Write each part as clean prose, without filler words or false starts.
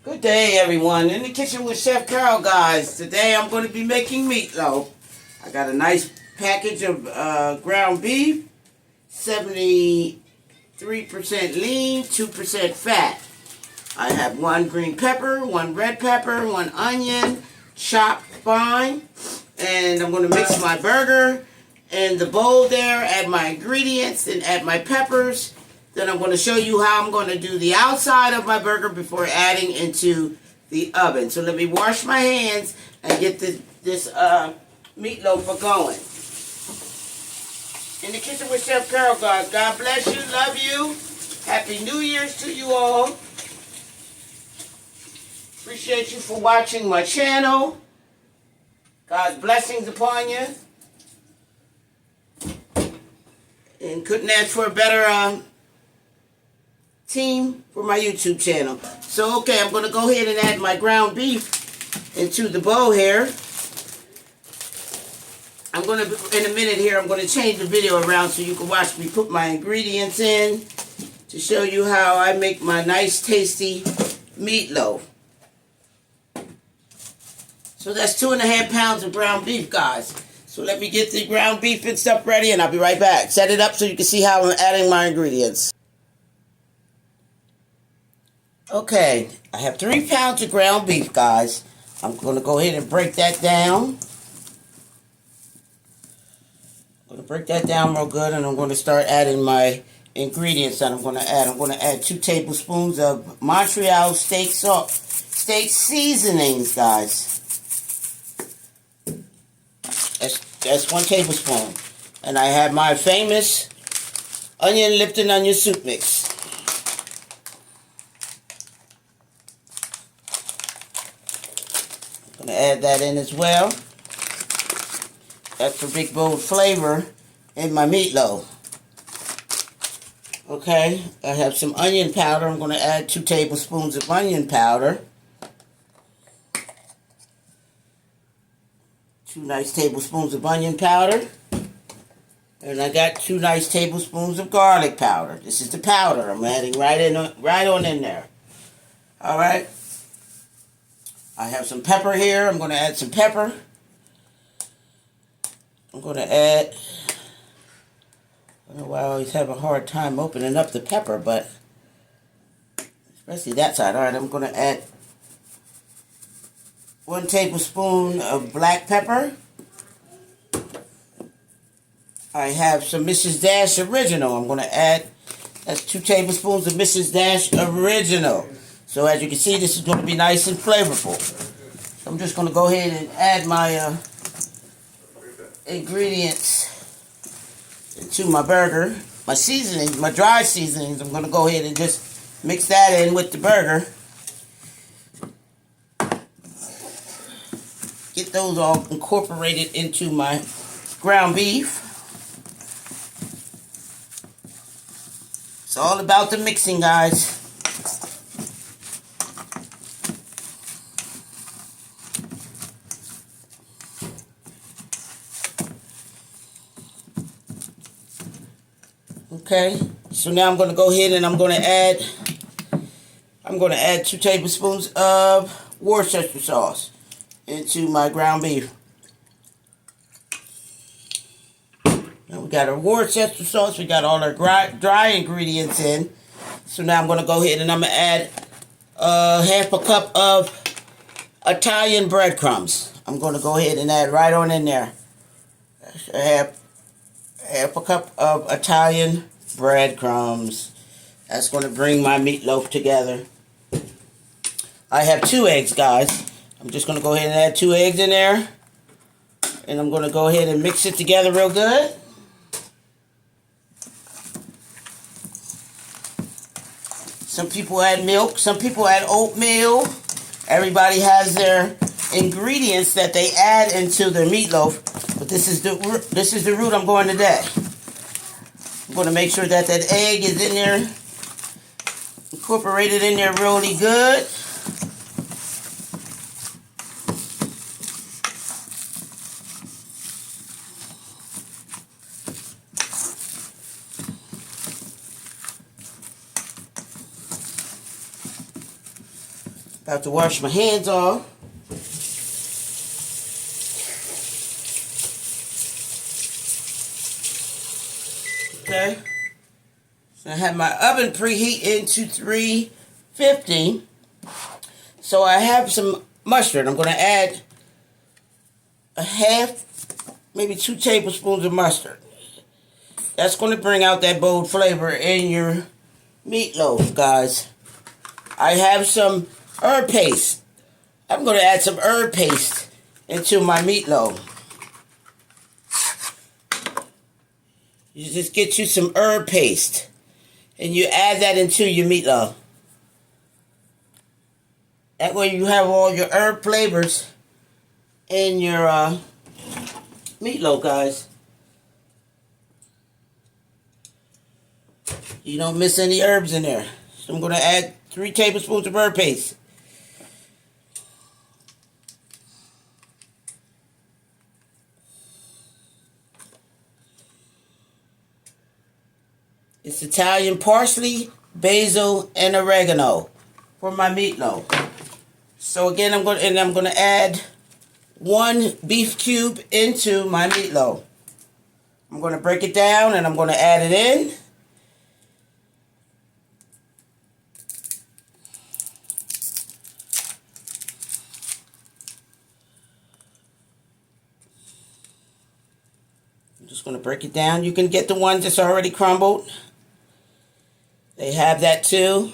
Good day, everyone. In the kitchen with Chef Carol, guys. Today I'm going to be making meatloaf. I got a nice package of ground beef, 73% lean, 2% fat. I have 1 green pepper, 1 red pepper, 1 onion, chopped fine, and I'm going to mix my burger in the bowl there, add my ingredients, and add my peppers. Then I'm going to show you how I'm going to do the outside of my burger before adding into the oven. So let me wash my hands and get this meatloaf going. In the kitchen with Chef Carol, guys. God bless you. Love you. Happy New Year's to you all. Appreciate you for watching my channel. God's blessings upon you. And couldn't ask for a better team for my YouTube channel. So, okay, I'm going to go ahead and add my ground beef into the bowl here. I'm going to, in a minute here, I'm going to change the video around so you can watch me put my ingredients in to show you how I make my nice, tasty meatloaf. So that's 2.5 pounds of ground beef, guys. So let me get the ground beef and stuff ready, and I'll be right back. Set it up so you can see how I'm adding my ingredients. Okay, I have 3 pounds of ground beef, guys. I'm going to go ahead and break that down. I'm going to break that down real good, and I'm going to start adding my ingredients that I'm going to add. I'm going to add 2 tablespoons of Montreal steak seasonings, guys. That's 1 tablespoon. And I have my famous Lipton onion soup mix. I'm going to add that in as well. That's for big bold flavor in my meatloaf. Okay, I have some onion powder. I'm going to add 2 tablespoons of onion powder. 2 nice tablespoons of onion powder. And I got 2 nice tablespoons of garlic powder. This is the powder I'm adding right on in there. All right. I have some pepper here. I'm going to add some pepper. I'm going to add, I don't know why I always have a hard time opening up the pepper, but especially that side. All right, I'm going to add 1 tablespoon of black pepper. I have some Mrs. Dash Original. I'm going to add, that's 2 tablespoons of Mrs. Dash Original. So as you can see, this is going to be nice and flavorful. So I'm just going to go ahead and add my ingredients into my burger. My seasonings, my dry seasonings, I'm going to go ahead and just mix that in with the burger. Get those all incorporated into my ground beef. It's all about the mixing, guys. Okay, so now I'm going to go ahead and I'm going to add 2 tablespoons of Worcester sauce into my ground beef. Now we got our Worcester sauce. We got all our dry ingredients in. So now I'm going to go ahead and I'm going to add half a cup of Italian breadcrumbs. I'm going to go ahead and add right on in there. Half a cup of Italian breadcrumbs. That's going to bring my meatloaf together. I have 2 eggs, guys. I'm just going to go ahead and add 2 eggs in there. And I'm going to go ahead and mix it together real good. Some people add milk. Some people add oatmeal. Everybody has their ingredients that they add into their meatloaf. But this is the route I'm going today. I'm going to make sure that that egg is in there, incorporated in there really good. About to wash my hands off. Okay. So I have my oven preheating to 350. So I have some mustard. I'm going to add a half, maybe 2 tablespoons of mustard. That's going to bring out that bold flavor in your meatloaf, guys. I have some herb paste. I'm going to add some herb paste into my meatloaf. You just get you some herb paste and you add that into your meatloaf. That way you have all your herb flavors in your meatloaf, guys. You don't miss any herbs in there. So I'm going to add 3 tablespoons of herb paste. It's Italian parsley, basil, and oregano for my meatloaf. So again, I'm going to add 1 beef cube into my meatloaf. I'm going to break it down and I'm going to add it in. I'm just going to break it down. You can get the ones that's already crumbled. They have that too.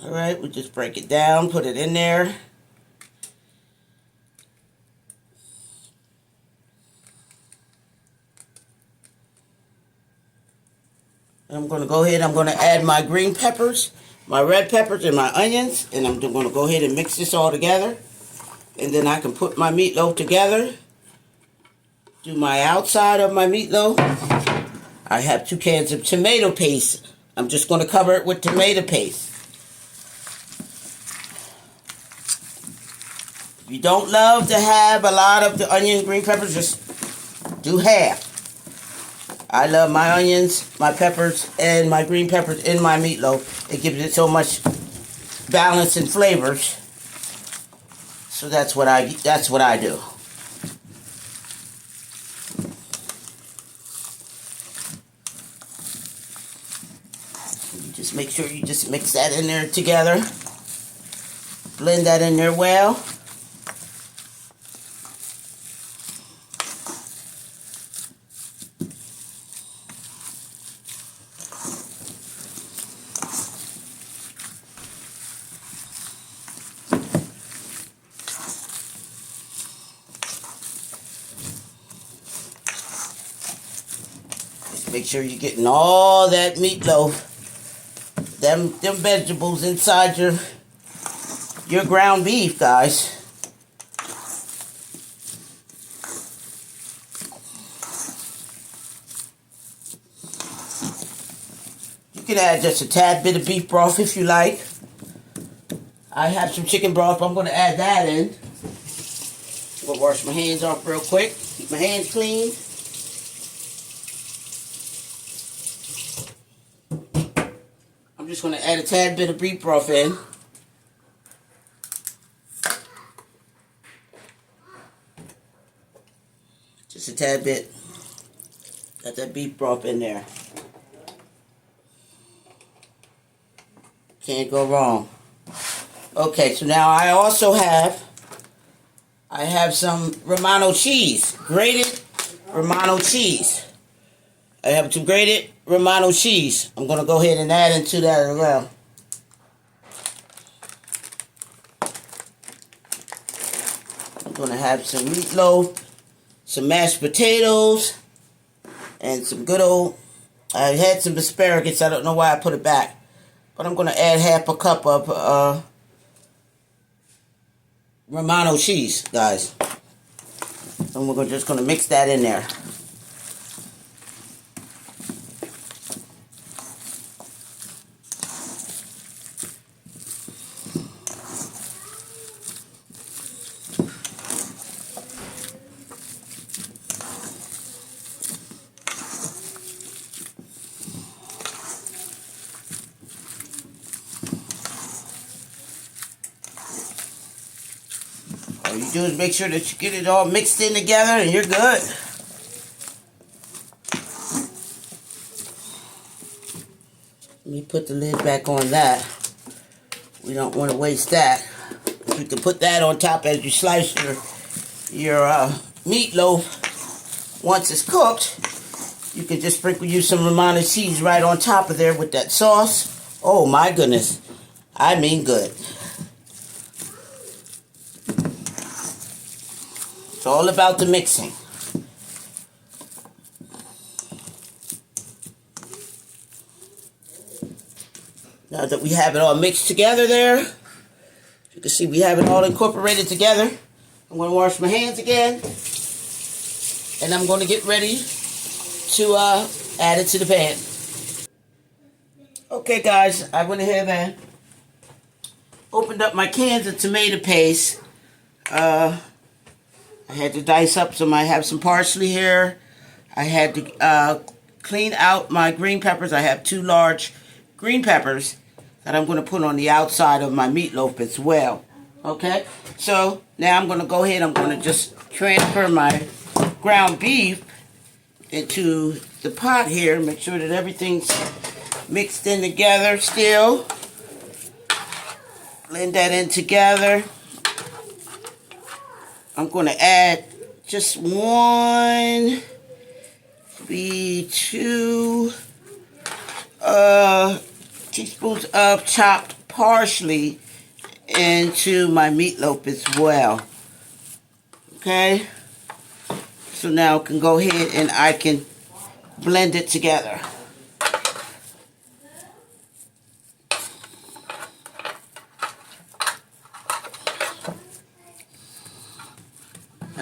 Alright, we just break it down, put it in there. I'm going to go ahead, I'm going to add my green peppers, my red peppers, and my onions. And I'm going to go ahead and mix this all together. And then I can put my meatloaf together. Do my outside of my meatloaf. I have 2 cans of tomato paste. I'm just going to cover it with tomato paste. If you don't love to have a lot of the onion and green peppers, just do half. I love my onions, my peppers, and my green peppers in my meatloaf. It gives it so much balance and flavors. So that's what I do. You just make sure you just mix that in there together. Blend that in there well. Make sure you're getting all that meatloaf, them vegetables inside your ground beef, guys. You can add just a tad bit of beef broth if you like. I have some chicken broth. I'm going to add that in. I'm going to wash my hands off real quick. Keep my hands clean. I'm just going to add a tad bit of beef broth in. Just a tad bit. Got that beef broth in there. Can't go wrong. Okay, so now I also have some Romano cheese. Grated Romano cheese. I have some grated Romano cheese. I'm going to go ahead and add into that as well. I'm going to have some meatloaf, some mashed potatoes, and some good old... I had some asparagus. I don't know why I put it back. But I'm going to add half a cup of Romano cheese, guys. And we're just going to mix that in there. All you do is make sure that you get it all mixed in together and you're good. Let me put the lid back on that. We don't want to waste that. You can put that on top as you slice your meatloaf. Once it's cooked, you can just use some Romano cheese right on top of there with that sauce. Oh my goodness. I mean good. It's all about the mixing. Now that we have it all mixed together there, you can see we have it all incorporated together. I'm going to wash my hands again, and I'm going to get ready to add it to the pan. Okay guys, I went ahead and opened up my cans of tomato paste. I had to dice up some. I have some parsley here. I had to clean out my green peppers. I have 2 large green peppers that I'm going to put on the outside of my meatloaf as well. Okay, so now I'm going to go ahead. I'm going to just transfer my ground beef into the pot here. Make sure that everything's mixed in together still. Blend that in together. I'm going to add just 1, maybe 2 teaspoons of chopped parsley into my meatloaf as well. Okay, so now I can go ahead and I can blend it together.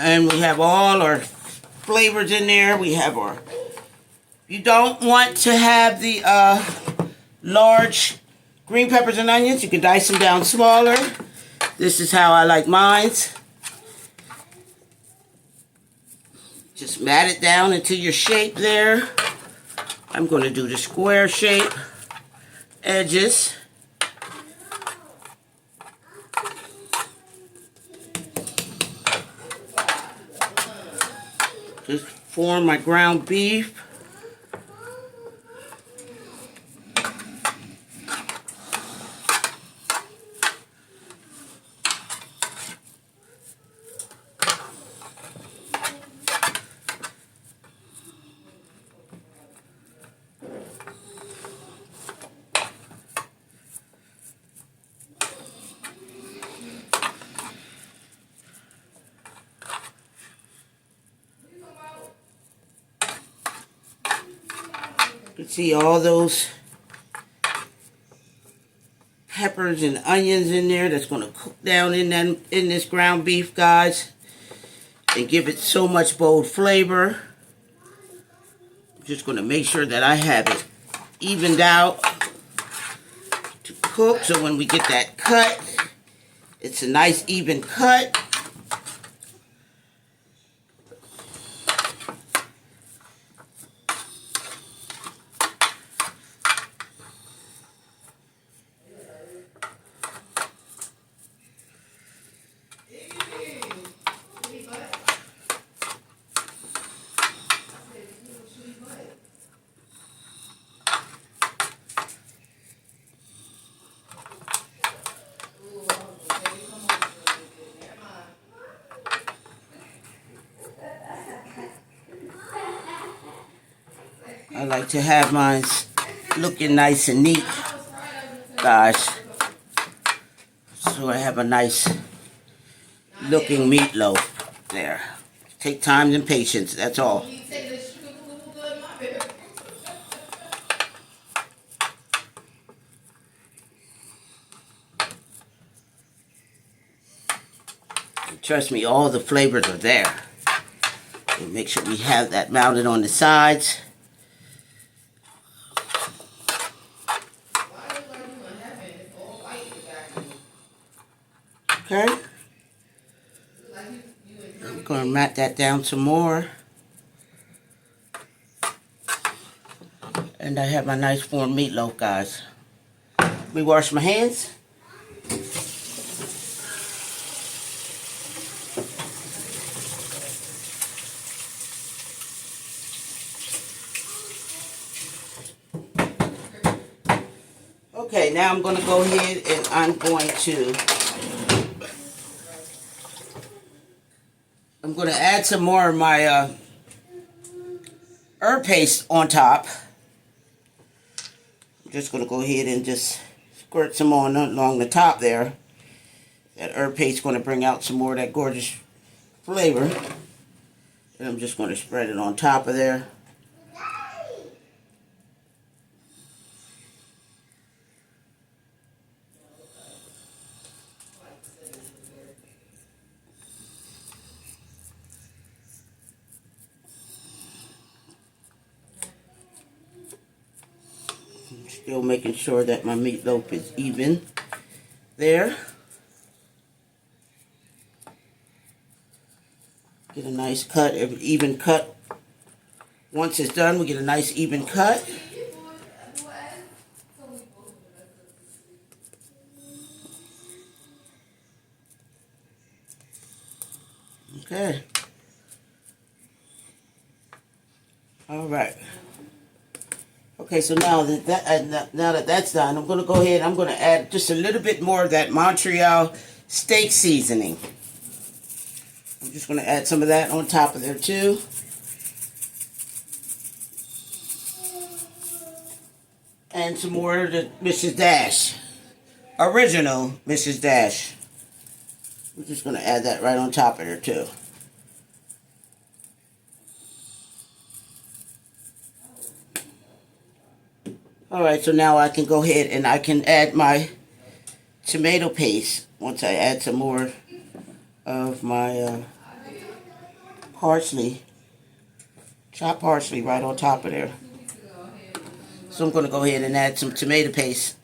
And we have all our flavors in there. We have our, you don't want to have the large green peppers and onions. You can dice them down smaller. This is how I like mine. Just mat it down into your shape there. I'm going to do the square shape edges. Just form my ground beef. You can see all those peppers and onions in there. That's going to cook down in this ground beef, guys, and give it so much bold flavor. I'm just going to make sure that I have it evened out to cook, so when we get that cut, it's a nice even cut. I like to have mine looking nice and neat, guys. So I have a nice looking meatloaf there. Take time and patience, that's all. And trust me, all the flavors are there. And make sure we have that mounted on the sides. Okay, I'm going to mat that down some more. And I have my nice warm meatloaf, guys. Let me wash my hands. Okay, now I'm going to go ahead and I'm going to add some more of my herb paste on top. I'm just going to go ahead and just squirt some on along the top there. That herb paste is going to bring out some more of that gorgeous flavor. And I'm just going to spread it on top of there. Still making sure that my meatloaf is even there. Get a nice cut, even cut. Once it's done, we get a nice even cut. Okay. All right. Okay, so now that that's done, I'm going to go ahead. I'm going to add just a little bit more of that Montreal steak seasoning. I'm just going to add some of that on top of there too. And some more of the Mrs. Dash, original Mrs. Dash. I'm just going to add that right on top of there too. Alright, so now I can go ahead and I can add my tomato paste once I add some more of my parsley, chopped parsley right on top of there. So I'm going to go ahead and add some tomato paste.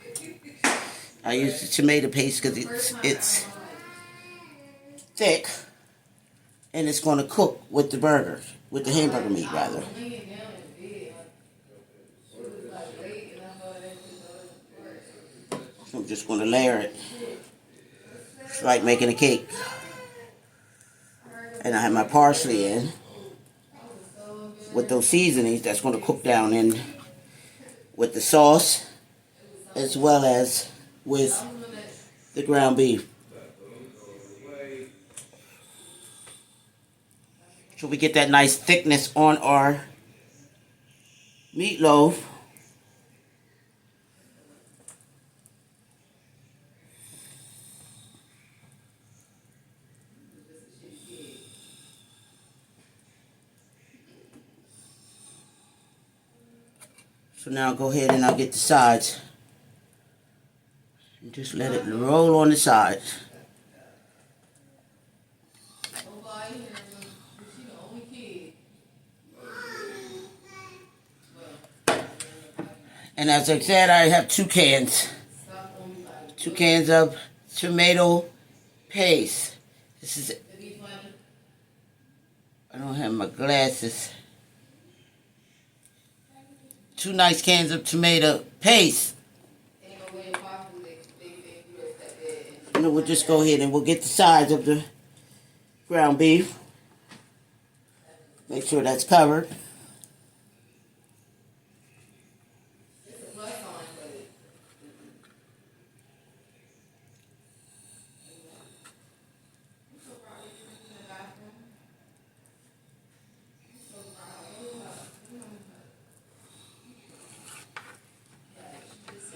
I use the tomato paste because it's thick and it's going to cook with the burger, with the hamburger meat rather. So I'm just going to layer it. It's like making a cake. And I have my parsley in with those seasonings that's going to cook down in with the sauce as well as with the ground beef. So we get that nice thickness on our meatloaf. So now I'll go ahead and I'll get the sides. And just let it roll on the sides. And as I said, I have 2 cans. 2 cans of tomato paste. This is, I don't have my glasses. 2 nice cans of tomato paste. And then we'll just go ahead and we'll get the sides of the ground beef. Make sure that's covered.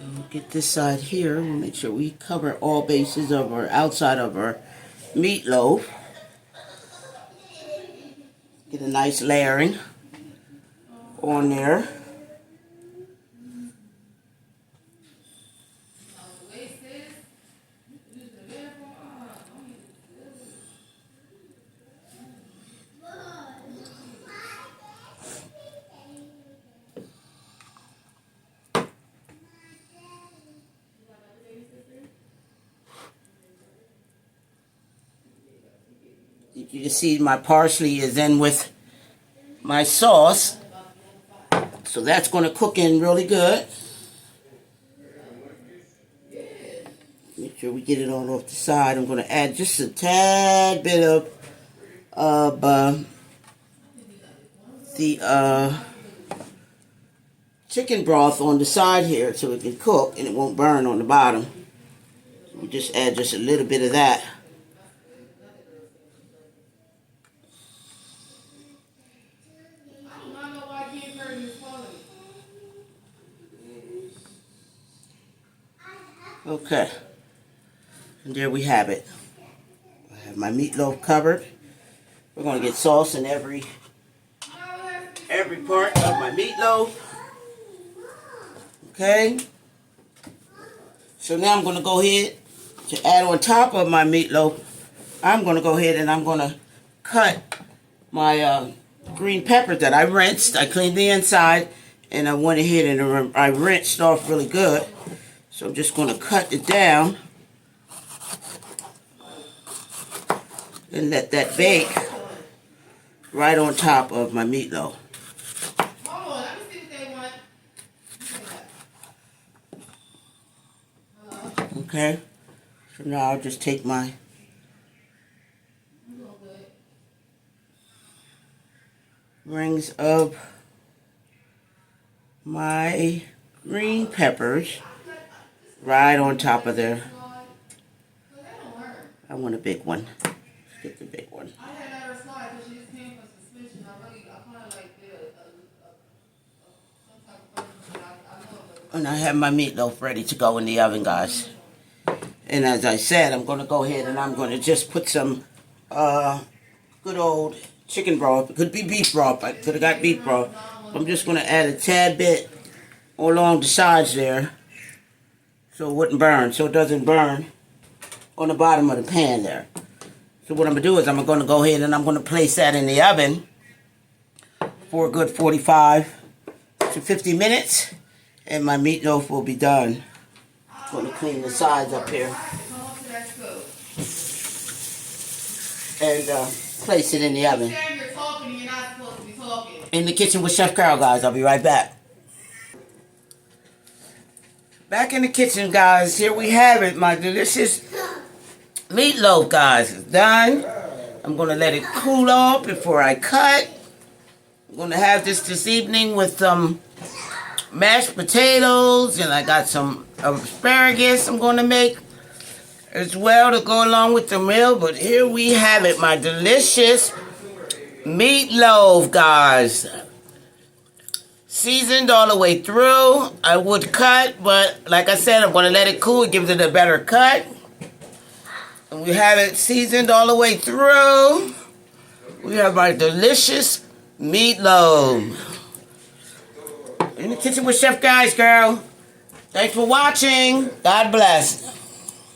We'll get this side here. We'll make sure we cover all bases of our outside of our meatloaf. Get a nice layering on there. You can see my parsley is in with my sauce. So that's going to cook in really good. Make sure we get it all off the side. I'm going to add just a tad bit of the chicken broth on the side here so it can cook and it won't burn on the bottom. We just add just a little bit of that. Okay, and there we have it. I have my meatloaf covered. We're going to get sauce in every part of my meatloaf. Okay, so now I'm going to go ahead to add on top of my meatloaf. I'm going to go ahead and I'm going to cut my green peppers that I rinsed. I cleaned the inside and I went ahead and I rinsed off really good. So I'm just going to cut it down and let that bake right on top of my meatloaf. Okay, so now I'll just take my rings of my green peppers right on top of there. I want a big one. Let's get the big one. And I have my meatloaf ready to go in the oven, guys. And as I said, I'm going to go ahead and I'm going to just put some good old chicken broth. It could be beef broth. I could have got beef broth. I'm just going to add a tad bit along the sides there so it wouldn't burn, so it doesn't burn on the bottom of the pan there. So what I'm going to do is I'm going to go ahead and I'm going to place that in the oven for a good 45 to 50 minutes. And my meatloaf will be done. I'm going to clean the sides up here. And place it in the oven. In the kitchen with Chef Carol, guys. I'll be right back. Back in the kitchen, guys. Here we have it. My delicious meatloaf, guys. It's done. I'm going to let it cool off before I cut. I'm going to have this evening with some mashed potatoes, and I got some asparagus I'm going to make as well to go along with the meal. But here we have it, my delicious meatloaf, guys. Seasoned all the way through. I would cut, but like I said, I'm going to let it cool. It gives it a better cut. And we have it seasoned all the way through. We have our delicious meatloaf. In the kitchen with Chef Guys, girl. Thanks for watching. God bless.